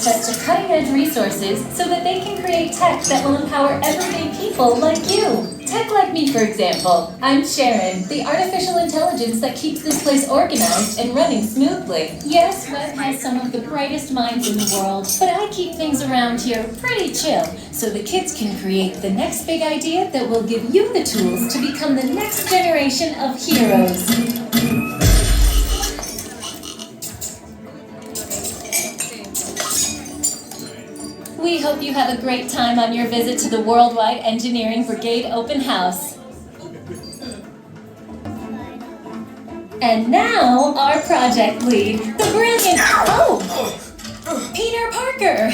access to cutting-edge resources so that they can create tech that will empower everyday people like you. Tech like me, for example. I'm Sharon, the artificial intelligence that keeps this place organized and running smoothly. Yes, Web has some of the brightest minds in the world, but I keep things around here pretty chill, so the kids can create the next big idea that will give you the tools to become the next generation of heroes. We hope you have a great time on your visit to the Worldwide Engineering Brigade Open House. And now, our project lead, the brilliant... Peter Parker!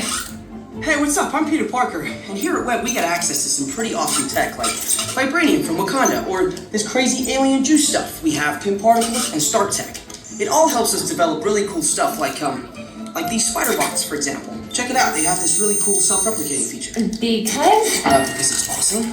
Hey, what's up? I'm Peter Parker, and here at WEB we got access to some pretty awesome tech, like vibranium from Wakanda, or this crazy alien juice stuff. We have pin particles and Stark tech. It all helps us develop really cool stuff, like these spider bots, for example. Check it out, they have this really cool self-replicating feature. Because it's awesome.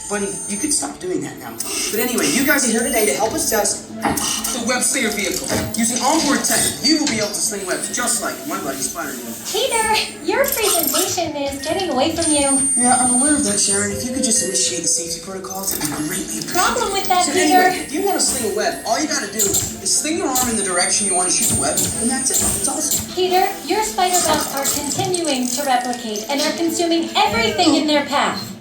Buddy, you could stop doing that now. But anyway, you guys are here today to help us test the web slinger vehicle. Using onboard tech, you will be able to sling webs just like my buddy Spider-Man. Peter, your presentation is getting away from you. Yeah, I'm aware of that, Sharon. If you could just initiate the safety protocols, I'd be greatly appreciated. Problem with that, So Peter? anyway, if you want to sling a web, all you gotta do is sling your arm in the direction you want to shoot the web, and that's it. It's awesome. Peter, your spider bots are continuing to replicate and are consuming everything in their path.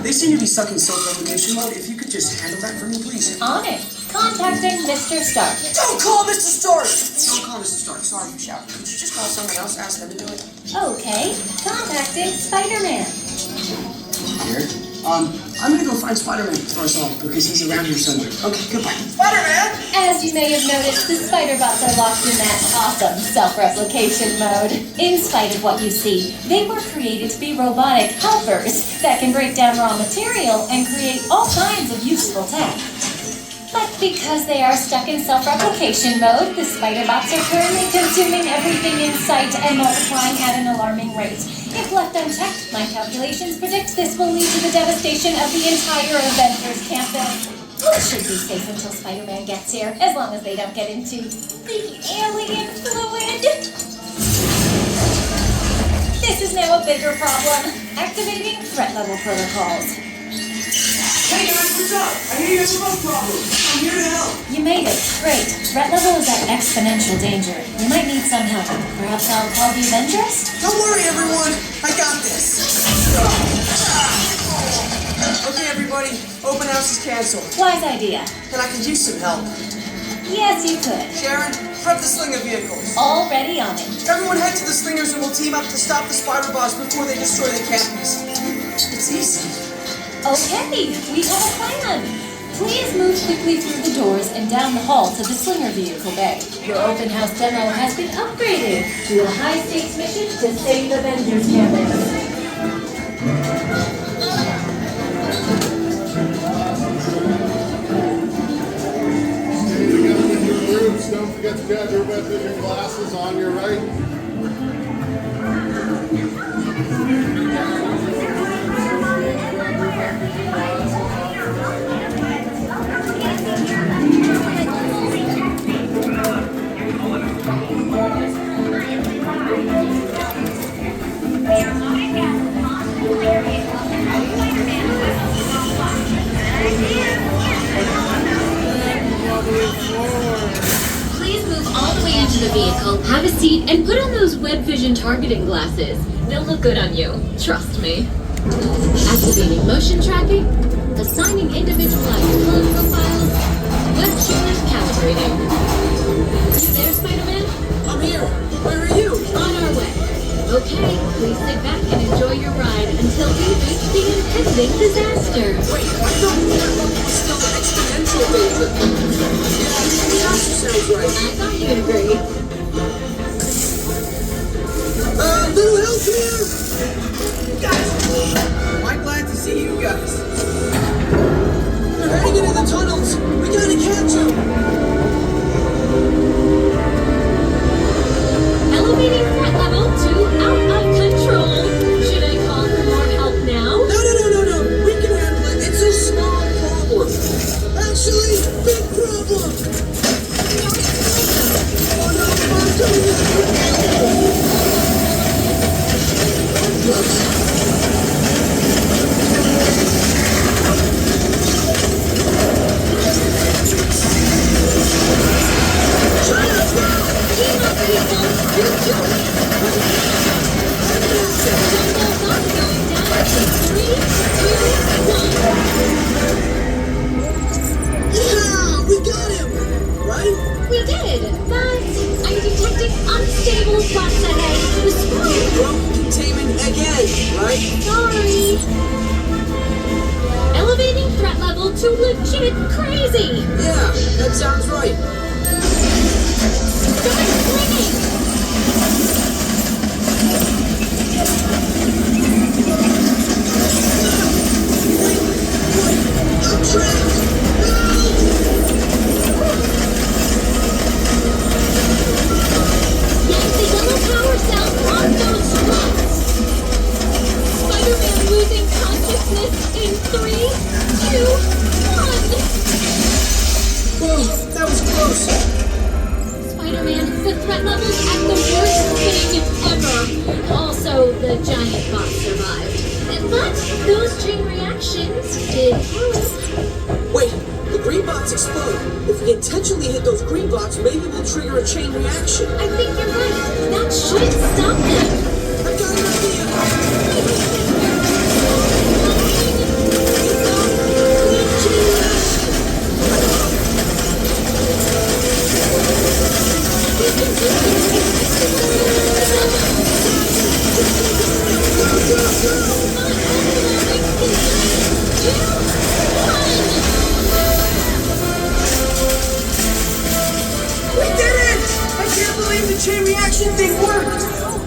They seem to be stuck in self-replication mode. If you could just handle that for me, please. On it. Contacting Mr. Stark. Don't call Mr. Stark! Don't call Mr. Stark. Sorry for shouting. Could you just call someone else, ask them to do it? Okay. Contacting Spider-Man. Here. I'm gonna go find Spider-Man for us all, because he's around here somewhere. Okay, goodbye. Spider-Man! As you may have noticed, the spider bots are locked in that awesome self-replication mode. In spite of what you see, they were created to be robotic helpers that can break down raw material and create all kinds of useful tech. But because they are stuck in self-replication mode, the spider bots are currently consuming everything in sight and multiplying at an alarming rate. If left unchecked, my calculations predict this will lead to the devastation of the entire Avengers Campus. We should be safe until Spider-Man gets here, as long as they don't get into the alien fluid. This is now a bigger problem. Activating threat level protocols. Hey guys, what's up? I hear you have a remote problem. I'm here to help. You made it. Great. Threat level is at exponential danger. You might need some help. Perhaps I'll call the Avengers? Don't worry, everyone. I got this. Okay, everybody. Open house is canceled. Wise idea. And I could use some help. Yes, you could. Sharon, prep the slinger vehicles. Already on it. Everyone head to the slingers and we'll team up to stop the spider bots before they destroy the campus. It's easy. Okay, we have a plan. Please move quickly through the doors and down the hall to the slinger vehicle bay. Your open house demo has been upgraded to a high-stakes mission to save Avengers Campus. Together with your groups, don't forget to grab your web vision glasses on your right. Please move all the way into the vehicle, have a seat, and put on those web vision targeting glasses. They'll look good on you, trust me. Activating motion tracking, assigning individualized color profiles, web tuners calibrating. You there, Spider-Man? I'm here. Where are you? On our way. Okay, please sit back and enjoy your ride until we reach the impending disaster. Wait, I thought that one was still the exponential danger. Yeah, the answer sounds right. I thought you'd agree. Little help here! Guys! I'm glad to see you guys. They're heading into the tunnels. We gotta catch them. Elevating threat level to out of control. Should I call for more help now? No. We can handle it. It's a small problem. Actually, big problem. Oh no, I'm coming. Well, containment again, right? Sorry. Elevating threat level to legit crazy. Yeah, that sounds right. Start swinging. I'm trapped! Get the yellow power cell on those struts. Spider-Man losing consciousness in 3, 2, 1. Whoa, that was close. Spider-Man, the threat level's at the worst thing ever. Also, the giant bot survived. But those chain reactions did help. Wait, the green bots explode. If we intentionally hit those green bots, maybe we'll trigger a chain reaction. I think you're right. That should stop them. I got an We did it! I can't believe the chain reaction thing worked!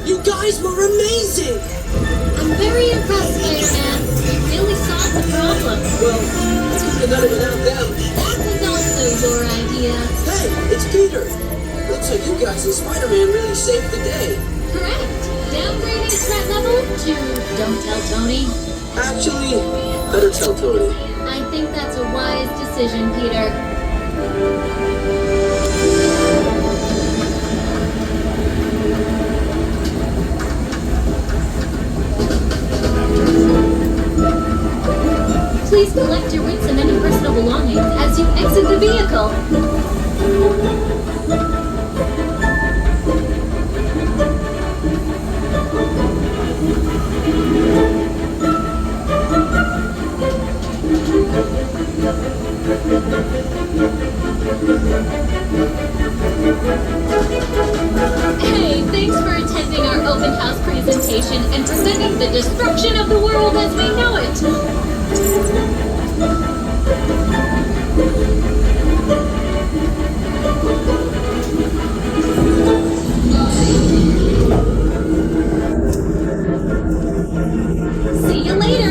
You guys were amazing! I'm very impressed, Spider-Man. You really solved the problem. Well, I couldn't have done it without them. That was also your idea. Hey, it's Peter! Looks like you guys and Spider-Man really saved the day. Correct. Downgrading threat level to don't tell Tony. Actually, better tell Tony. I think that's a wise decision, Peter. Please collect your wits and any personal belongings as you exit the vehicle. Hey, thanks for attending our open house presentation and presenting the destruction of the world as we know it. See you later.